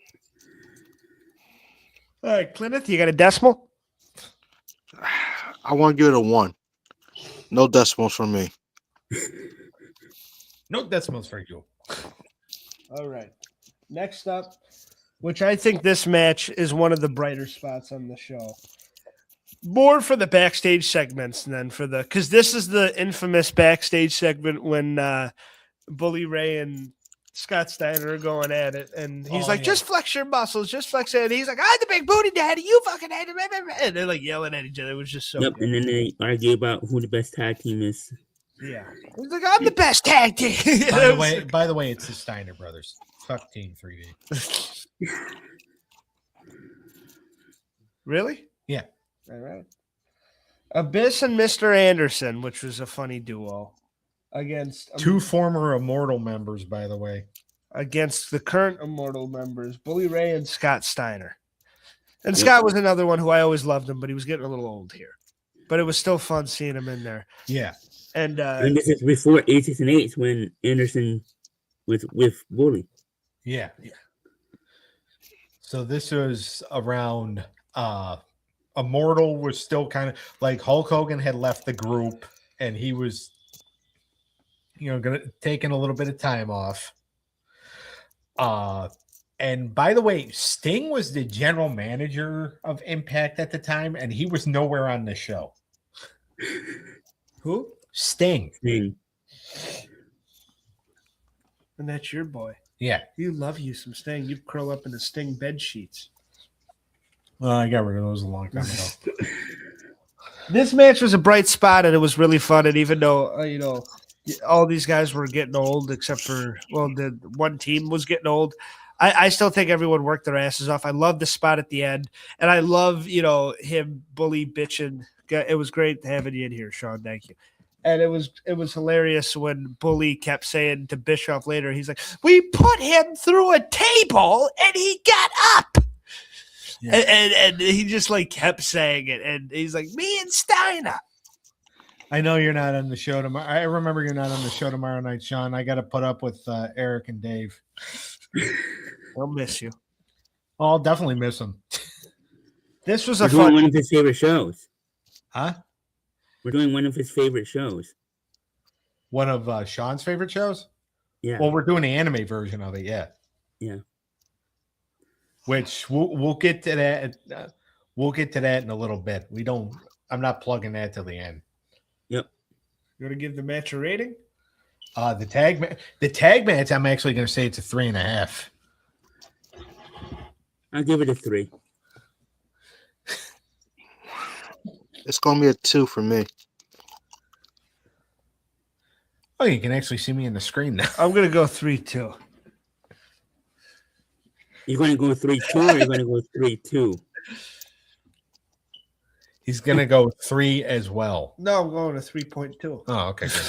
A: All right, Clinton, you got a decimal?
D: I want to give it a 1. No decimals for me.
B: No decimals for you.
A: All right. Next up, which I think this match is one of the brighter spots on the show. More for the backstage segments than for because this is the infamous backstage segment when Bully Ray and Scott Steiner are going at it, and he's just flex your muscles, just flex it. And he's like, I'm the big booty daddy, you fucking hate it. And they're like yelling at each other. It was just so good.
C: And then they argue about who the best tag team is.
A: Yeah. He's like, I'm the best tag team.
B: By the way, it's the Steiner brothers. Fuck Team 3D.
A: Really?
B: Yeah.
A: All right. Abyss and Mr. Anderson, which was a funny duo. Against
B: two former Immortal members, by the way.
A: Against the current Immortal members, Bully Ray and Scott Steiner. And Scott was another one who I always loved him, but he was getting a little old here. But it was still fun seeing him in there.
B: Yeah.
A: And
C: this is before Aces and Eights when Anderson with Bully.
B: Yeah. So this was around Immortal was still kind of like Hulk Hogan had left the group and he was, gonna taking a little bit of time off. And by the way, Sting was the general manager of Impact at the time, and he was nowhere on the show.
A: Who?
B: Sting.
C: Thing.
A: And that's your boy.
B: Yeah.
A: You love you some Sting. You curl up in the Sting bed sheets.
B: Well, I got rid of those a long time ago.
A: This match was a bright spot, and it was really fun. And even though, all these guys were getting old, except for, the one team was getting old, I still think everyone worked their asses off. I love the spot at the end, and I love, him bully bitching. It was great having you in here, Sean. Thank you. And it was hilarious when Bully kept saying to Bischoff later, he's like, "We put him through a table, and he got up." Yeah. And he just kept saying it, and he's like, "Me and Steiner."
B: I know you're not on the show tomorrow. I remember you're not on the show tomorrow night, Sean. I got to put up with Eric and Dave.
A: I'll miss you.
B: I'll definitely miss them.
A: This was
C: We're
A: a
C: doing
A: fun
C: one of his favorite shows.
B: Huh?
C: We're doing one of his favorite shows.
B: One of Sean's favorite shows?
C: Yeah.
B: Well, we're doing the anime version of it, yeah.
C: Yeah.
B: Which we'll get to that. We'll get to that in a little bit. I'm not plugging that till the end.
C: Yep.
A: You want to give the match a rating?
B: The tag match, I'm actually going to say it's a 3.5.
C: I'll give it a 3.
D: It's gonna be a 2 for me.
B: Oh, you can actually see me in the screen now.
A: I'm gonna go 3-2.
C: You're going to go 3-2 or you're going to go 3-2?
B: He's going to go 3 as well.
A: No, I'm going to 3.2.
B: Oh, okay. Good.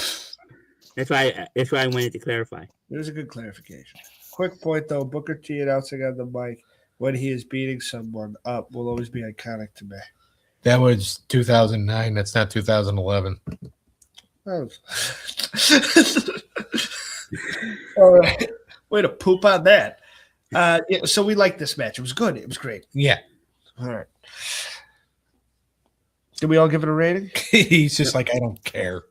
C: That's why I wanted to clarify.
A: There's a good clarification. Quick point though, Booker T announcing on the mic when he is beating someone up will always be iconic to me.
B: That was 2009. That's not 2011.
A: Oh. All right. Way to poop on that. So we liked this match. It was good. It was great.
B: Yeah.
A: All right. Did we all give it a rating?
B: He's just like, I don't care.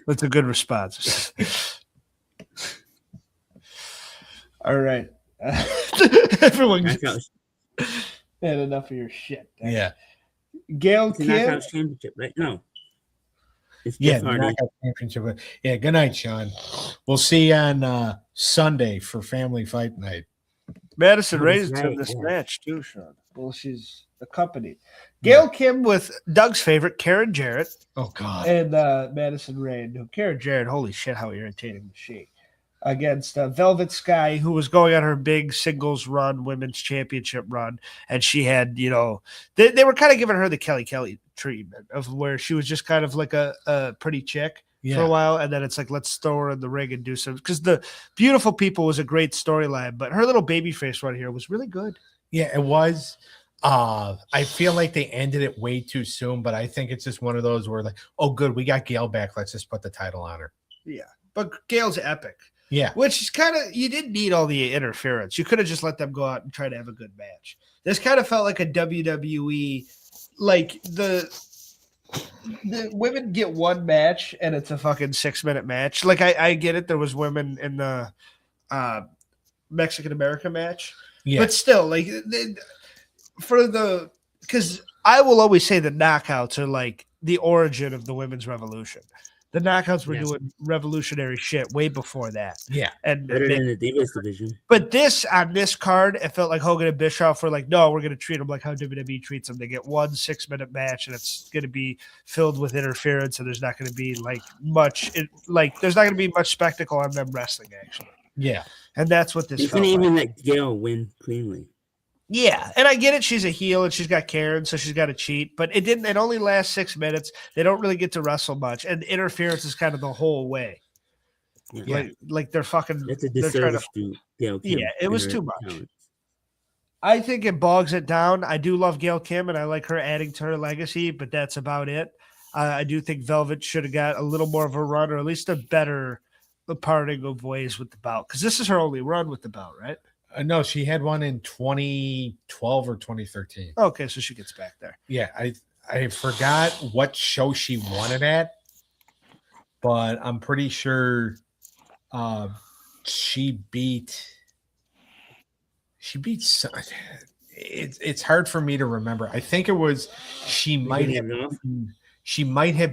A: That's a good response. All right. Everyone had enough of your shit.
B: Yeah.
A: Gail
C: It's a
A: Kim.
C: Knockouts Championship, right? No. It's
B: Yeah,
C: Jeff Hardy.
B: Knockout Championship. Yeah, good night, Sean. We'll see you on Sunday for Family Fight Night.
A: Madison
C: Oh,
A: Ray's
C: that's
A: in
C: right,
A: this
C: yeah.
A: match too, Sean. Well, she's accompanied. Gail Kim with Doug's favorite, Karen Jarrett,
B: Oh, God.
A: and Madison Ray. And Karen Jarrett, holy shit, how irritating was she? Against Velvet Sky, who was going on her big singles run, women's championship run. And she had, they were kind of giving her the Kelly treatment of where she was just kind of like a pretty chick for a while. And then it's like, let's throw her in the ring and do some. Because the Beautiful People was a great storyline, but her little baby face run here was really good.
B: Yeah, it was. I feel like they ended it way too soon, but I think it's just one of those where oh, good, we got Gail back. Let's just put the title on her.
A: Yeah. But Gail's epic.
B: Yeah.
A: Which is kind of, you didn't need all the interference. You could have just let them go out and try to have a good match. This kind of felt like a WWE, like the women get one match and it's a fucking 6-minute match. Like I get it. There was women in the Mexican American match, but still because I will always say the knockouts are like the origin of the women's revolution. The knockouts were doing revolutionary shit way before that.
B: Yeah.
A: And
C: better than the Divas division.
A: But on this card, it felt like Hogan and Bischoff were like, no, we're going to treat them like how WWE treats them. They get one 6-minute match and it's going to be filled with interference and there's not going to be there's not going to be much spectacle on them wrestling, actually.
B: Yeah.
A: And that's what this
C: You
A: felt
C: couldn't even
A: like.
C: let Gail win cleanly.
A: Yeah, and I get it. She's a heel and she's got Karen, so she's got to cheat. But it only lasts 6 minutes. They don't really get to wrestle much, and interference is kind of the whole way.
C: Yeah.
A: Like they're fucking.
C: That's a disservice to Gail Kim.
A: Yeah, it was too much.
C: Talent.
A: I think it bogs it down. I do love Gail Kim, and I like her adding to her legacy, but that's about it. I do think Velvet should have got a little more of a run, or at least a better parting of ways with the belt, because this is her only run with the belt, right?
B: No, she had one in 2012 or 2013.
A: Okay, so she gets back there.
B: Yeah, I forgot what show she won it at, but I'm pretty sure she beat it's hard for me to remember. I think it was she might have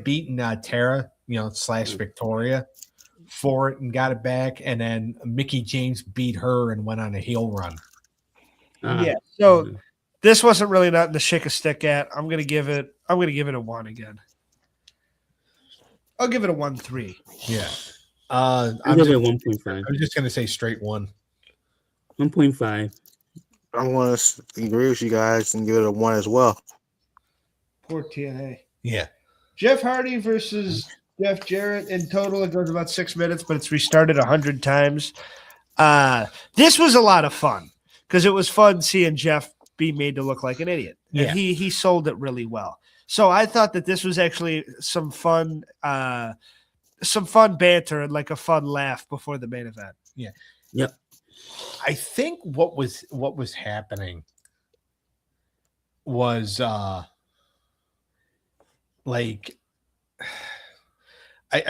B: beaten Tara, / Victoria for it and got it back, and then Mickey James beat her and went on a heel run.
A: Yeah. So this wasn't really nothing to shake a stick at. I'm gonna give it a 1 again. I'll give it a 1-3.
B: Yeah.
C: I'll give it a 1.5.
B: I'm just gonna say straight 1.
C: 1.5.
D: I want to agree with you guys and give it a 1 as well.
A: Poor TNA.
B: Yeah.
A: Jeff Hardy versus Jeff Jarrett. In total, it goes about 6 minutes, but it's restarted 100 times. This was a lot of fun because it was fun seeing Jeff be made to look like an idiot.
B: Yeah.
A: And he sold it really well. So I thought that this was actually some fun banter and like a fun laugh before the main event.
B: Yeah.
C: Yep.
B: I think what was happening was I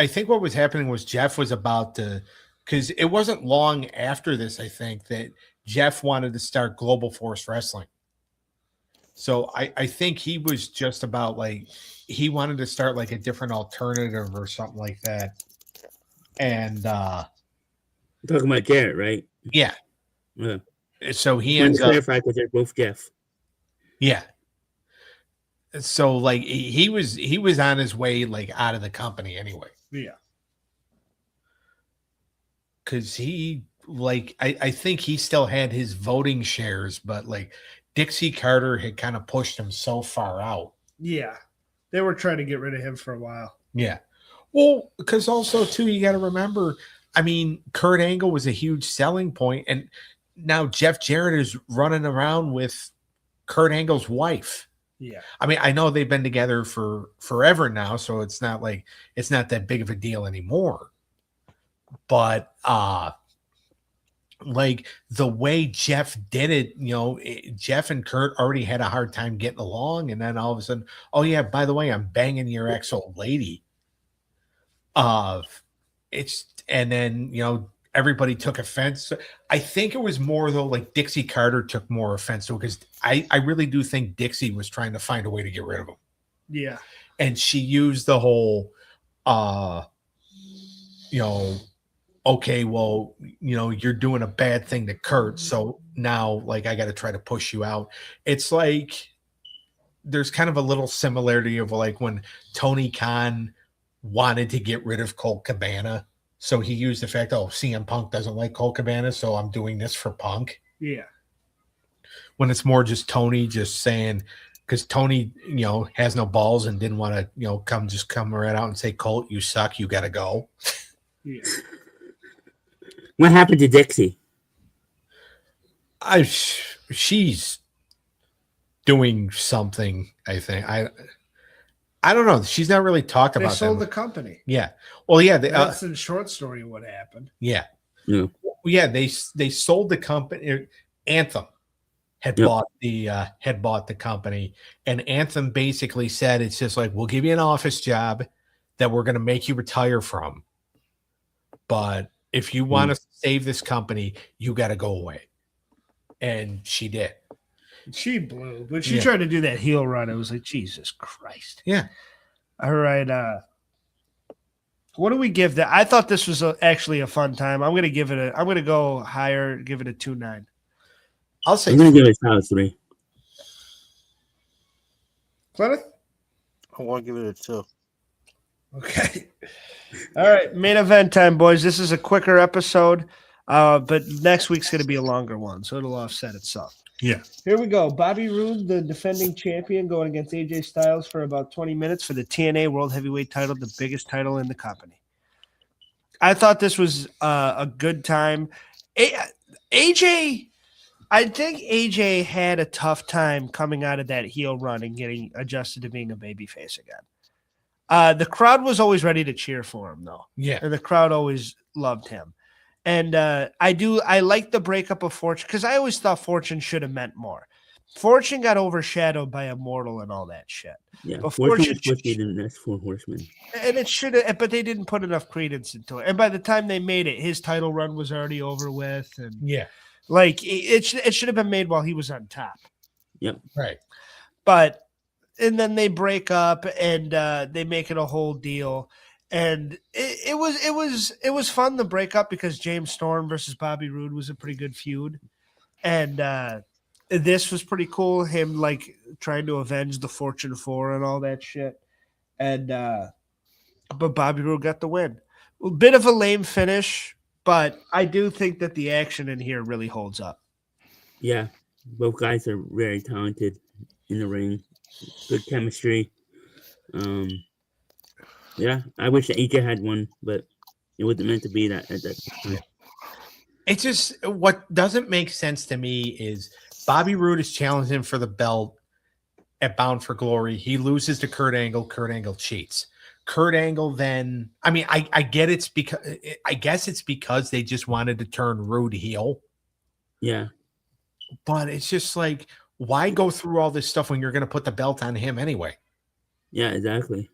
B: think what was happening was Jeff was about to, because it wasn't long after this, I think, that Jeff wanted to start Global Force Wrestling. So I think he was just about he wanted to start a different alternative or something like that. And
C: You're talking about Jarrett, right?
B: yeah.
C: Yeah.
B: So he
C: Trying
B: ends
C: to
B: up
C: clarify because they're both Jeff.
B: Yeah. So he was on his way out of the company anyway.
A: Yeah.
B: Cause he I think he still had his voting shares, but Dixie Carter had kind of pushed him so far out.
A: Yeah. They were trying to get rid of him for a while.
B: Yeah. Well, because also too, you got to remember, I mean, Kurt Angle was a huge selling point, and now Jeff Jarrett is running around with Kurt Angle's wife.
A: Yeah.
B: I mean, I know they've been together for forever now, so it's not that big of a deal anymore. But the way Jeff did it, Jeff and Kurt already had a hard time getting along, and then all of a sudden, oh yeah, by the way, I'm banging your ex-old lady. And then everybody took offense. I think it was more though Dixie Carter took more offense to it, because I really do think Dixie was trying to find a way to get rid of him.
A: Yeah.
B: And she used the whole okay, well, you're doing a bad thing to Kurt, so now I got to try to push you out. It's there's kind of a little similarity of when Tony Khan wanted to get rid of Colt Cabana. So he used the fact, CM Punk doesn't like Colt Cabana, so I'm doing this for Punk.
A: Yeah.
B: When it's more just Tony just saying, because Tony, has no balls and didn't want to, come right out and say, Colt, you suck, you got to go.
A: Yeah.
C: What happened to Dixie?
B: She's doing something, I think. I don't know. She's not really talked about.
A: They sold the company.
B: Yeah. Well, yeah.
A: That's the short story of what happened.
B: Yeah.
C: Yeah.
B: Yeah. They sold the company. Anthem had bought the company, and Anthem basically said, it's just we'll give you an office job that we're going to make you retire from, but if you want to save this company, you got to go away. And she did.
A: She blew, but she tried to do that heel run. It was Jesus Christ.
B: Yeah.
A: All right. What do we give that? I thought this was actually a fun time. I'm going to go higher, give it a 2.9.
B: I'll say
C: I'm going to give it a 3.
A: Clement?
D: I want to give it a 2.
A: Okay. All right. Main event time, boys. This is a quicker episode, but next week's going to be a longer one, so it'll offset itself.
B: Yeah.
A: Here we go. Bobby Roode, the defending champion, going against AJ Styles for about 20 minutes for the TNA World Heavyweight title, the biggest title in the company. I thought this was a good time. AJ, I think AJ had a tough time coming out of that heel run and getting adjusted to being a babyface again. The crowd was always ready to cheer for him, though.
B: Yeah.
A: And the crowd always loved him. And I like the breakup of Fortune because I always thought Fortune should have meant more. Fortune got overshadowed by Immortal and all that shit.
C: Yeah,
A: But
C: Fortune was supposed to be the next Four Horsemen.
A: and it should have, but they didn't put enough credence into it. And by the time they made it, his title run was already over with, and
B: Yeah.
A: like it should have been made while he was on top.
C: Yep.
B: Right.
A: But and then they break up and they make it a whole deal. And it was fun to break up because James Storm versus Bobby Roode was a pretty good feud. And this was pretty cool. Him like trying to avenge the Fortune 4 and all that shit. And but Bobby Roode got the win. A bit of a lame finish, but I do think that the action in here really holds up.
C: Yeah, both guys are very talented in the ring. Good chemistry. Yeah, I wish AJ had one, but it wasn't meant to be that at that time.
B: It's just what doesn't make sense to me is Bobby Roode is challenging for the belt at Bound for Glory. He loses to Kurt Angle. Kurt Angle cheats. Kurt Angle then, I mean, I get it's because I guess it's because they just wanted to turn Roode heel.
C: Yeah.
B: But it's just like, why go through all this stuff when you're going to put the belt on him anyway?
C: Yeah, exactly.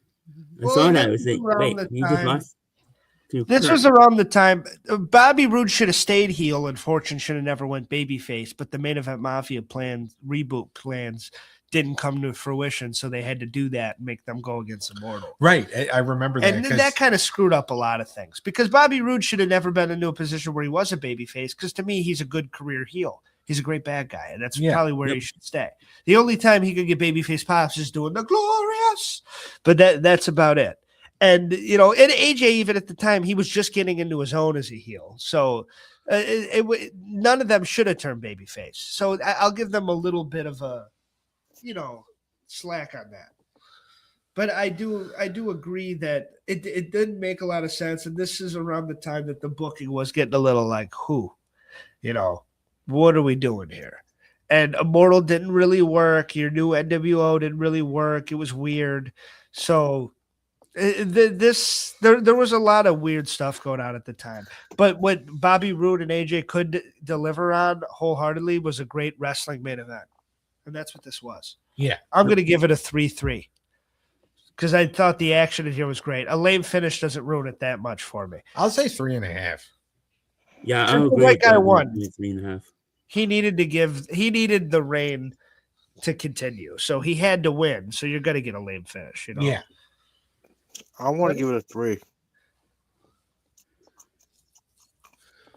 C: I
A: Well,
C: saw that.
A: this
C: I was like,
A: was around
C: wait,
A: the
C: he just
A: time-
C: lost to
A: This
C: Kurt.
A: was around the time Bobby Roode should have stayed heel and Fortune should have never went babyface, but the main event Mafia reboot plans didn't come to fruition, so they had to do that and make them go against Immortal.
B: Right. I remember that.
A: And
B: 'cause-
A: that kind of screwed up a lot of things because Bobby Roode should have never been into a position where he was a babyface because to me, he's a good career heel. He's a great bad guy, and that's
B: Yeah.
A: probably where
C: Yep.
A: he should stay. The only time he could get babyface pops is doing the glorious, but that's about it. And and AJ even at the time he was just getting into his own as a heel, so none of them should have turned babyface. So I'll give them a little bit of a slack on that. But I do agree that it didn't make a lot of sense, and this is around the time that the booking was getting a little like, what are we doing here? And Immortal didn't really work. Your new NWO didn't really work. It was weird. So there was a lot of weird stuff going on at the time. But what Bobby Roode and AJ could deliver on wholeheartedly was a great wrestling main event, and that's what this was.
B: Yeah.
A: I'm going to give it a 3-3 because I thought the action in here was great. A lame finish doesn't ruin it that much for me.
B: I'll say 3.5.
C: Yeah,
A: Since
C: I'll
A: the
C: agree.
A: white
C: with
A: guy
C: that.
A: won.
C: 3.5.
A: He needed the reign to continue, so he had to win. So you're going to get a lame finish,
B: Yeah.
D: I want to give it a 3.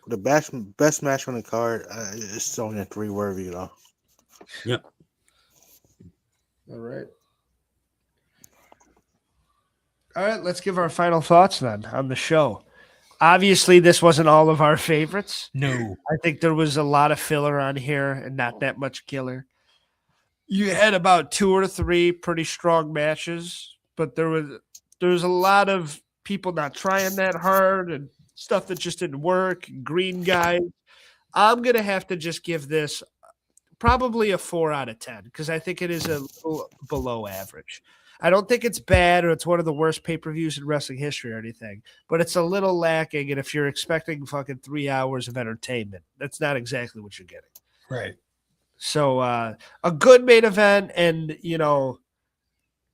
D: The best match on the card is only a 3 worthy,
C: Yep.
A: All right. All right, let's give our final thoughts then on the show. Obviously, this wasn't all of our favorites.
B: No.
A: I think there was a lot of filler on here and not that much killer. You had about 2 or 3 pretty strong matches, but there was a lot of people not trying that hard and stuff that just didn't work. Green guy. I'm going to have to just give this probably a 4 out of 10 because I think it is a little below average. I don't think it's bad or it's one of the worst pay-per-views in wrestling history or anything, but it's a little lacking. And if you're expecting fucking 3 hours of entertainment, that's not exactly what you're getting.
B: Right.
A: So a good main event and,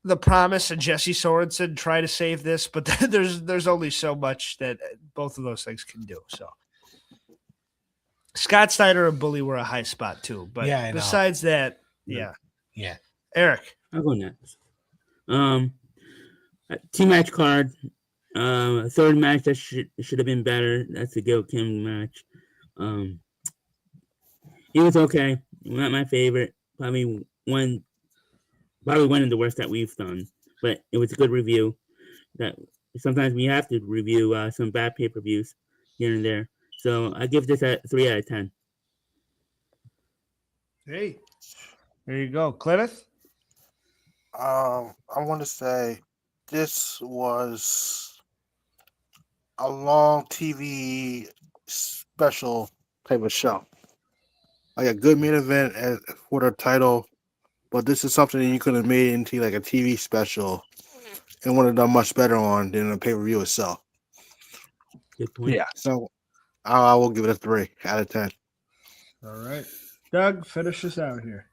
A: the promise and Jesse Sorensen try to save this, but there's only so much that both of those things can do. So Scott Steiner and Bully were a high spot too, but
B: Yeah, I know.
A: besides that, yeah.
B: Yeah.
A: Eric.
C: I'll go next. Team match card. Third match that should have been better. That's the Gil Kim match. It was okay. Not my favorite. Probably one of the worst that we've done. But it was a good review. That sometimes we have to review some bad pay-per-views here and there. So I give this a 3 out of 10.
A: Hey, there you go. Clenneth?
D: I want to say this was a long TV special type of show. Like a good main event for the title, but this is something that you could have made into like a TV special and would have done much better on than a pay-per-view itself.
C: Good point.
A: Yeah.
D: So I will give it a 3 out of 10.
A: All right. Doug, finish us out here.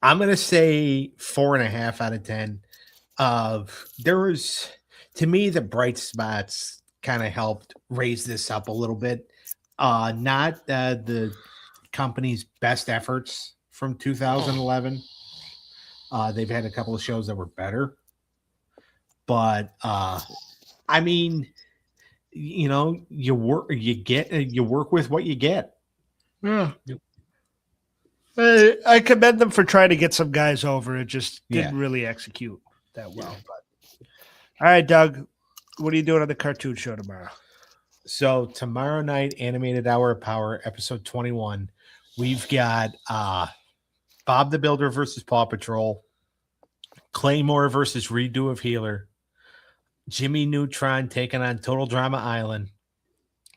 B: I'm gonna say 4.5 out of 10. There was, to me, the bright spots kind of helped raise this up a little bit. Not the company's best efforts from 2011. They've had a couple of shows that were better, but I mean, you work with what you get.
A: Yeah. I commend them for trying to get some guys over. It just didn't really execute that well. But all right, Doug, what are you doing on the cartoon show tomorrow?
B: So tomorrow night, Animated Hour of Power, episode 21. We've got Bob the Builder versus Paw Patrol, Claymore versus Redo of Healer, Jimmy Neutron taking on Total Drama Island,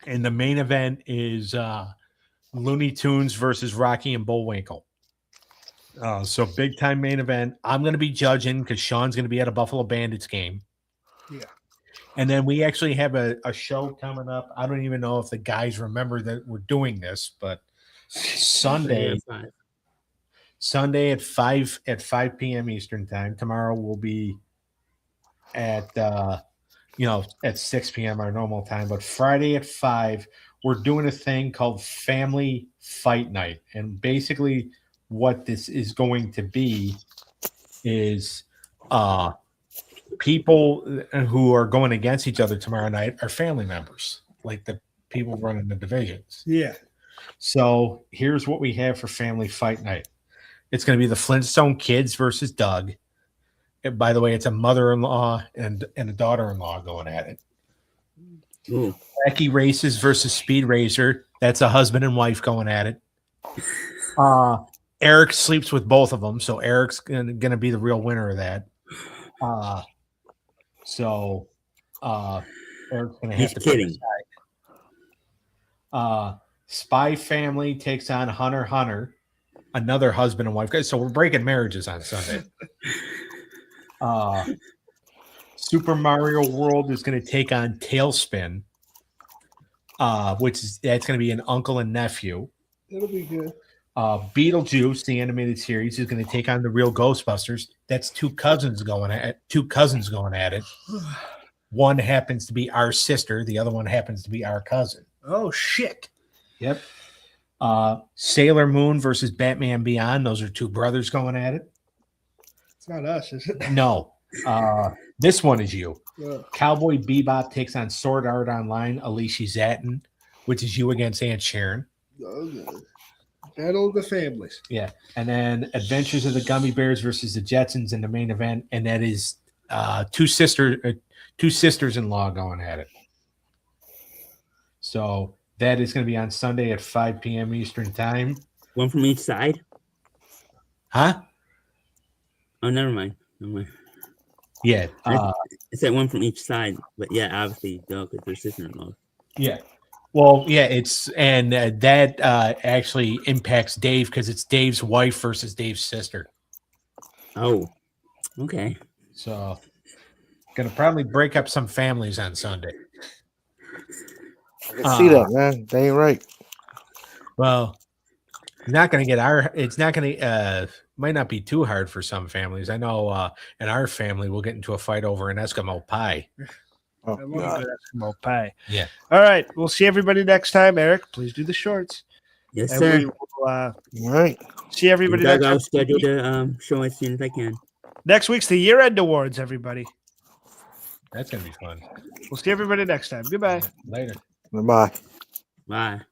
B: and the main event is Looney Tunes versus Rocky and Bullwinkle. So big time main event. I'm going to be judging because Sean's going to be at a Buffalo Bandits game.
A: Yeah.
B: And then we actually have a show coming up. I don't even know if the guys remember that we're doing this, but Sunday at 5 p.m. Eastern time. Tomorrow we'll be at at 6 p.m. our normal time, but Friday at 5 we're doing a thing called Family Fight Night. And basically what this is going to be is people who are going against each other tomorrow night are family members, like the people running the divisions.
A: Yeah.
B: So here's what we have for Family Fight Night. It's going to be the Flintstone Kids versus Doug. And by the way, it's a mother-in-law and a daughter-in-law going at it.
C: Ooh.
B: Becky Races versus Speed Racer. That's a husband and wife going at it. Eric sleeps with both of them, so Eric's going to be the real winner of that. So Eric's going to have to
C: kidding.
B: Spy Family takes on Hunter, another husband and wife. So we're breaking marriages on Sunday. Super Mario World is going to take on Tailspin, that's going to be an uncle and nephew.
A: It'll be good.
B: Beetlejuice, the animated series, is going to take on the Real Ghostbusters. That's two cousins going at it. One happens to be our sister. The other one happens to be our cousin.
A: Oh, shit.
B: Yep. Sailor Moon versus Batman Beyond. Those are two brothers going at it.
A: It's not us, is it?
B: No. This one is you.
A: Yeah.
B: Cowboy Bebop takes on Sword Art Online, Alicia Zatin, which is you against Aunt Sharon.
A: Okay. Battle of the Families.
B: Yeah. And then Adventures of the Gummy Bears versus the Jetsons in the main event. And that is two sisters-in-law going at it. So that is going to be on Sunday at 5 p.m. Eastern time.
C: One from each side?
B: Huh?
C: Oh, never mind.
B: Yeah.
C: It's that one from each side, but yeah, obviously, because they're sister-in-law.
B: Yeah. Well, yeah, that actually impacts Dave because it's Dave's wife versus Dave's sister.
C: Oh, okay.
B: So, gonna probably break up some families on Sunday.
D: I can see that, man. They ain't right.
B: Well, might not be too hard for some families. I know in our family we'll get into a fight over an Eskimo pie.
D: Oh,
A: I love
D: God.
A: that Eskimo pie.
B: Yeah.
A: All right. We'll see everybody next time. Eric, please do the shorts.
C: Yes,
A: And
C: sir.
A: we will,
D: All right.
A: see everybody
C: Doug,
A: next
C: I'll
A: time.
C: schedule the show as soon as I can.
A: Next week's the year-end awards, everybody.
B: That's gonna be fun.
A: We'll see everybody next time. Goodbye.
B: Later.
D: Bye.
C: Bye.